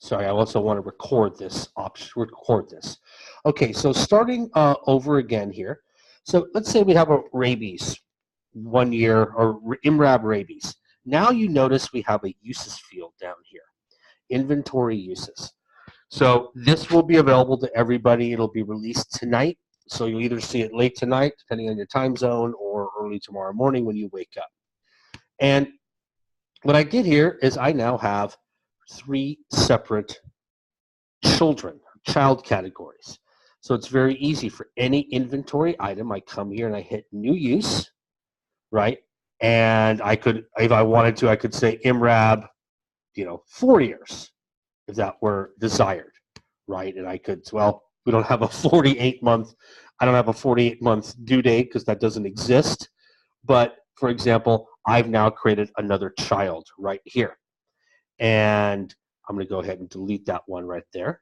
Sorry, I also want to record this option. Record this. Okay, so starting over again here. So let's say we have a rabies 1 year or IMRAB rabies. Now you notice we have a uses field down here, inventory uses. So this will be available to everybody. It'll be released tonight. So you'll either see it late tonight, depending on your time zone, or early tomorrow morning when you wake up. And what I did here is I now have 3 separate child categories. So it's very easy for any inventory item. I come here and I hit new use, right? And I could, if I wanted to, I could say IMRAB, 4 years, if that were desired, right? And I could, well, we don't have a 48-month, I don't have a 48-month due date because that doesn't exist. But for example, I've now created another child right here. And I'm going to go ahead and delete that one right there.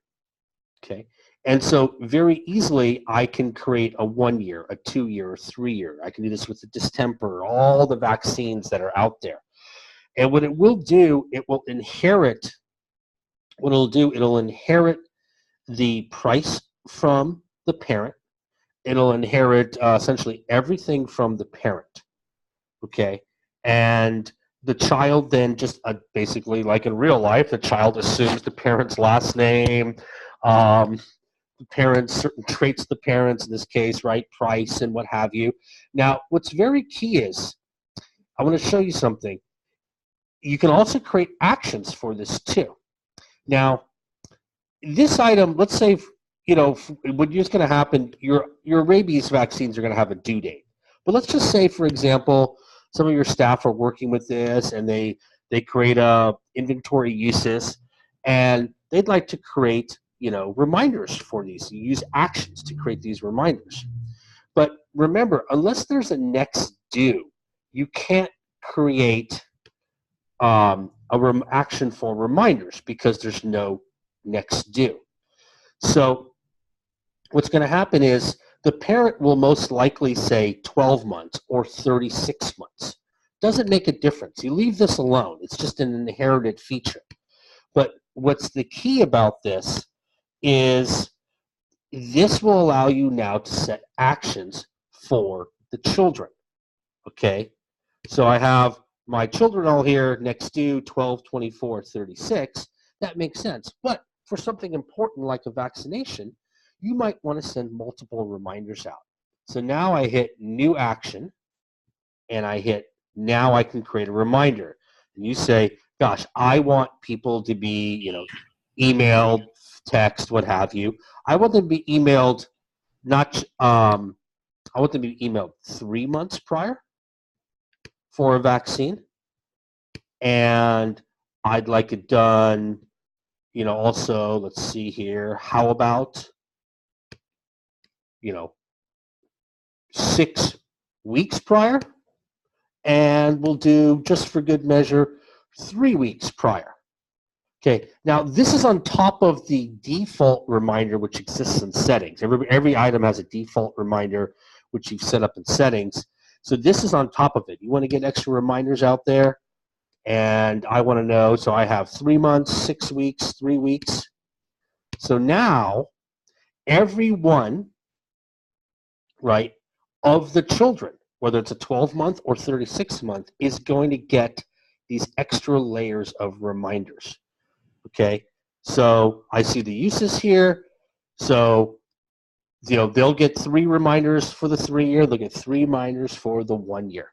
Okay. And so very easily, I can create a 1 year, a 2 year, a 3 year. I can do this with the distemper, all the vaccines that are out there. And what it will do, it will inherit, what it'll inherit the price from the parent. It'll inherit essentially everything from the parent. Okay. And the child then just basically, like in real life, the child assumes the parent's last name, the parents, certain traits of the parents, in this case, right, price and what have you. Now, what's very key is, I want to show you something. You can also create actions for this too. Now, this item, let's say, what's just going to happen, your rabies vaccines are going to have a due date. But let's just say, for example, some of your staff are working with this and they create a inventory uses and they'd like to create reminders for these. You use actions to create these reminders. But remember, unless there's a next due, you can't create action for reminders because there's no next due. So what's going to happen is the parent will most likely say 12 months or 36 months. Doesn't make a difference. You leave this alone. It's just an inherited feature. But what's the key about this is this will allow you now to set actions for the children. Okay, so I have my children all here next due 12, 24, 36. That makes sense. But for something important like a vaccination, you might want to send multiple reminders out. So now I hit new action and I hit now I can create a reminder. And you say, gosh, I want people to be, emailed, text, what have you. I want them to be emailed I want them to be emailed 3 months prior for a vaccine. And I'd like it done, also, let's see here, how about, 6 weeks prior? And we'll do, just for good measure, 3 weeks prior. Okay, now this is on top of the default reminder which exists in settings. Every item has a default reminder which you've set up in settings. So this is on top of it. You want to get extra reminders out there, and I want to know, so I have 3 months, 6 weeks, 3 weeks. So now every one, right, of the children, whether it's a 12-month or 36-month, is going to get these extra layers of reminders. Okay, so I see the uses here. So, they'll get 3 reminders for the 3 year. They'll get 3 reminders for the 1 year.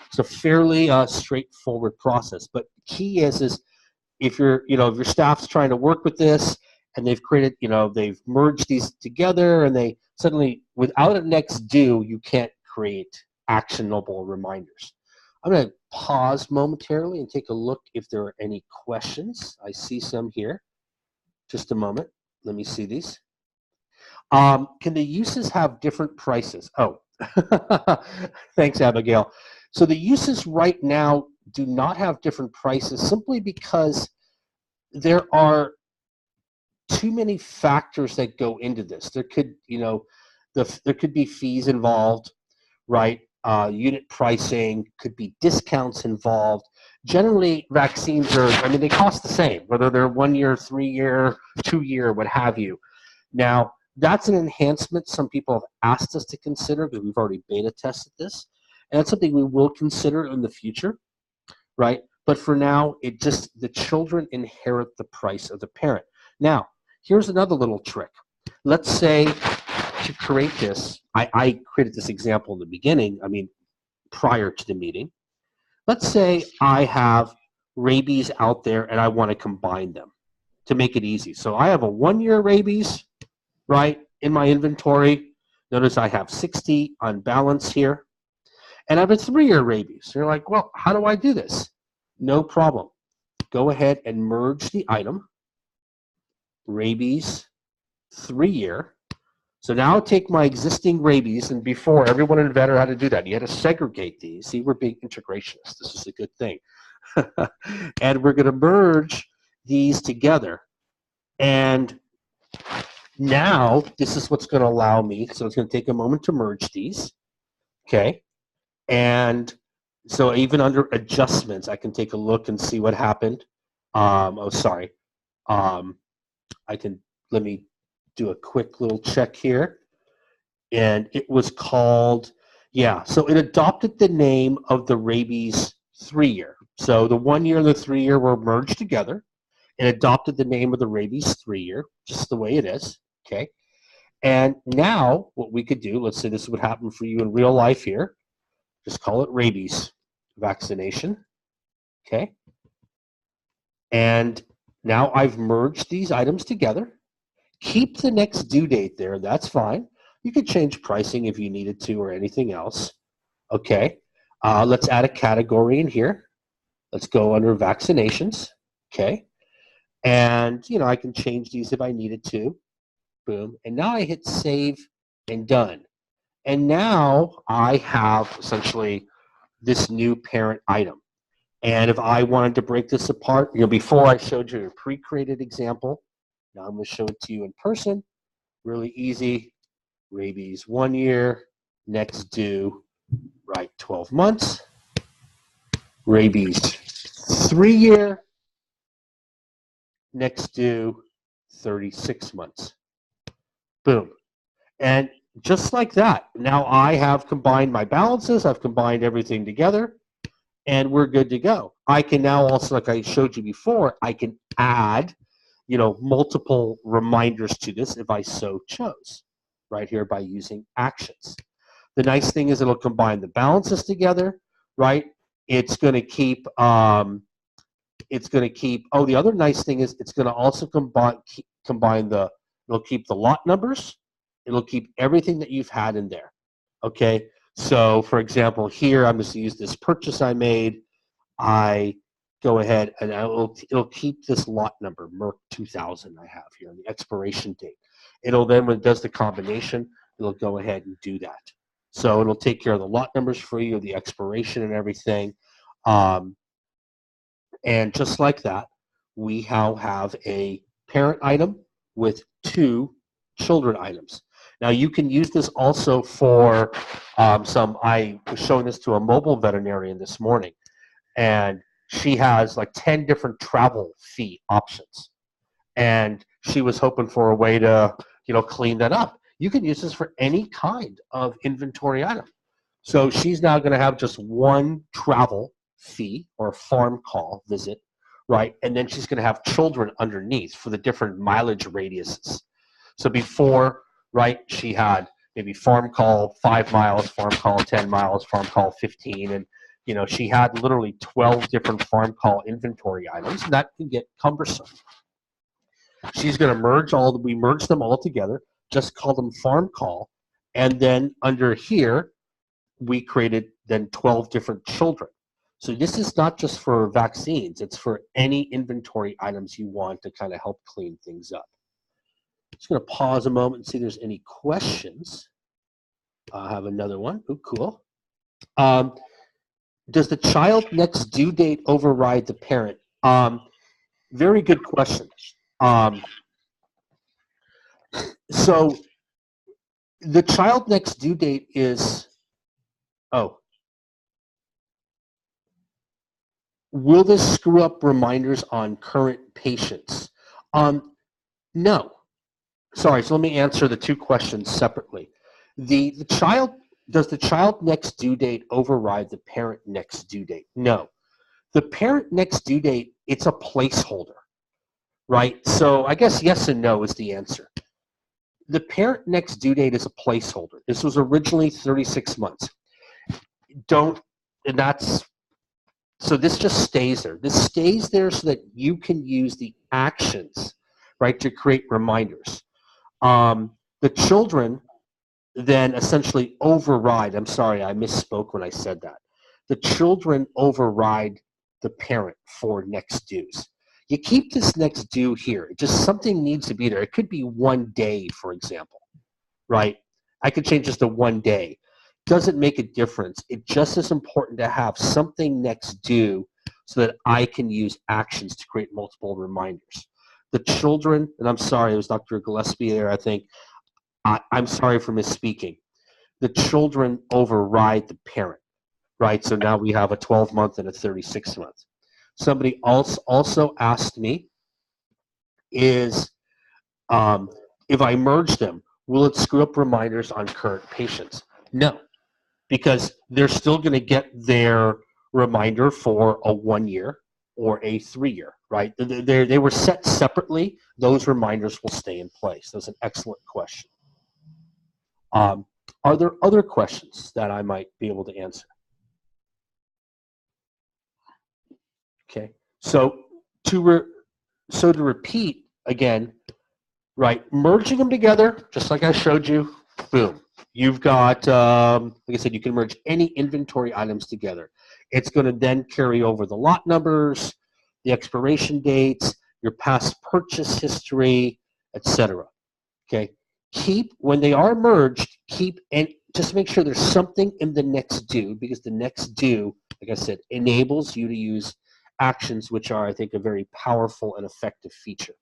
It's a fairly straightforward process. But the key is if if your staff's trying to work with this and they've created, they've merged these together and they suddenly, without a next due, you can't create actionable reminders. I'm going to pause momentarily and take a look if there are any questions. I see some here. Just a moment. Let me see these. Can the uses have different prices? Oh, thanks, Abigail. So the uses right now do not have different prices simply because there are too many factors that go into this. There could, there could be fees involved, right? Unit pricing, could be discounts involved. Generally, vaccines are, I mean, they cost the same, whether they're 1 year, 3 year, 2 year, what have you. Now, that's an enhancement some people have asked us to consider because we've already beta tested this. And that's something we will consider in the future, right? But for now, it just, the children inherit the price of the parent. Now, here's another little trick. Let's say to create this, I created this example in the beginning, I mean, prior to the meeting. Let's say I have rabies out there and I want to combine them to make it easy. So I have a 1 year rabies, right, in my inventory. Notice I have 60 on balance here. And I have a 3 year rabies. You're like, well, how do I do this? No problem. Go ahead and merge the item, rabies 3 year. So now take my existing rabies, and before, everyone in Vetter had to do that. You had to segregate these. See, we're big integrationists. This is a good thing. And we're going to merge these together. And now this is what's going to allow me. So it's going to take a moment to merge these. Okay. And so even under adjustments, I can take a look and see what happened. Let me do a quick little check here. And it was called, yeah, so it adopted the name of the rabies 3 year. So the 1 year and the 3 year were merged together. It adopted the name of the rabies 3 year, just the way it is, okay? And now what we could do, let's say this would happen for you in real life here, just call it rabies vaccination, okay? And now I've merged these items together. Keep the next due date there, that's fine. You could change pricing if you needed to or anything else, okay? Let's add a category in here. Let's go under vaccinations, okay? And, you know, I can change these if I needed to. Boom. And now I hit save and done. And now I have essentially this new parent item. And if I wanted to break this apart, you know, before I showed you a pre-created example, now I'm going to show it to you in person. Really easy. Rabies 1 year, next due, right, 12 months. Rabies 3 year, next due 36 months. Boom. And just like that, now I have combined my balances, I've combined everything together, and we're good to go. I can now also, like I showed you before, I can add, you know, multiple reminders to this if I so chose, right here by using actions. The nice thing is it'll combine the balances together, right? It's going to keep, oh, the other nice thing is it's going to also combine the, it'll keep the lot numbers. It'll keep everything that you've had in there, okay? So, for example, here, I'm just going to use this purchase I made. I go ahead and it'll keep this lot number, Merck 2000 I have here, the expiration date. It'll then, when it does the combination, it'll go ahead and do that. So it'll take care of the lot numbers for you, the expiration and everything. And just like that, we now have a parent item with 2 children items. Now you can use this also for I was showing this to a mobile veterinarian this morning, and she has like 10 different travel fee options. And she was hoping for a way to, you know, clean that up. You can use this for any kind of inventory item. So she's now going to have just 1 travel fee or farm call visit, right? And then she's going to have children underneath for the different mileage radiuses. So before, right, she had maybe farm call 5 miles, farm call 10 miles, farm call 15, and you know, she had literally 12 different farm call inventory items, and that can get cumbersome. She's going to we merge them all together, just call them farm call, and then under here, we created then 12 different children. So this is not just for vaccines, it's for any inventory items you want to kind of help clean things up. Just going to pause a moment and see if there's any questions. I have another one. Oh, cool. Does the child next due date override the parent? Very good question. So the child next due date is, oh, Will this screw up reminders on current patients? No. Sorry, so let me answer the two questions separately. The child, does the child next due date override the parent next due date? No. The parent next due date, it's a placeholder, right? So I guess yes and no is the answer. The parent next due date is a placeholder. This was originally 36 months. So this just stays there. This stays there so that you can use the actions, right, to create reminders. The children then essentially override, I'm sorry, I misspoke when I said that. The children override the parent for next dues. You keep this next due here. Just something needs to be there. It could be 1 day, for example, right? I could change this to 1 day. Doesn't make a difference. It's just as important to have something next due so that I can use actions to create multiple reminders. The children, and I'm sorry, it was Dr. Gillespie there, I think. I'm sorry for misspeaking. The children override the parent, right? So now we have a 12-month and a 36-month. Somebody else also asked me is, if I merge them, will it screw up reminders on current patients? No, because they're still going to get their reminder for a 1 year or a 3 year, right? They were set separately. Those reminders will stay in place. That's an excellent question. Are there other questions that I might be able to answer? Okay, so to repeat again, right, merging them together, just like I showed you, boom. You've got, like I said, you can merge any inventory items together. It's going to then carry over the lot numbers, the expiration dates, your past purchase history, etc. Okay, when they are merged, and just make sure there's something in the next due, because the next due, like I said, enables you to use actions, which are, I think, a very powerful and effective feature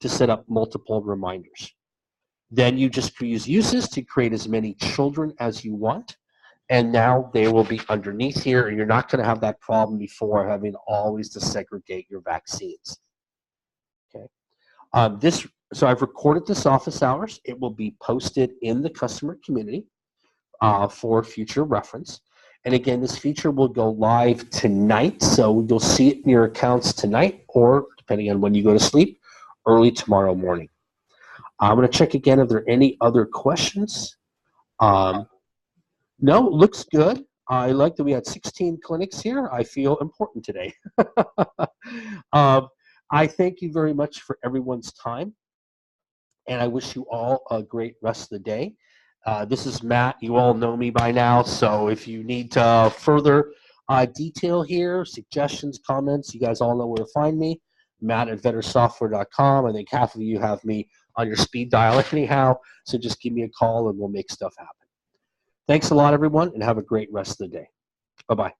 to set up multiple reminders. Then you just use uses to create as many children as you want, and now they will be underneath here, and you're not going to have that problem before having always to segregate your vaccines. Okay. So I've recorded this office hours. It will be posted in the customer community for future reference. And again, this feature will go live tonight, so you'll see it in your accounts tonight, or depending on when you go to sleep, early tomorrow morning. I'm going to check again if there are any other questions. No, looks good. I like that we had 16 clinics here. I feel important today. I thank you very much for everyone's time, and I wish you all a great rest of the day. This is Matt. You all know me by now, so if you need further detail here, suggestions, comments, you guys all know where to find me. Matt@vettersoftware.com. I think half of you have me on your speed dial anyhow, so just give me a call and we'll make stuff happen. Thanks a lot, everyone, and have a great rest of the day. Bye-bye.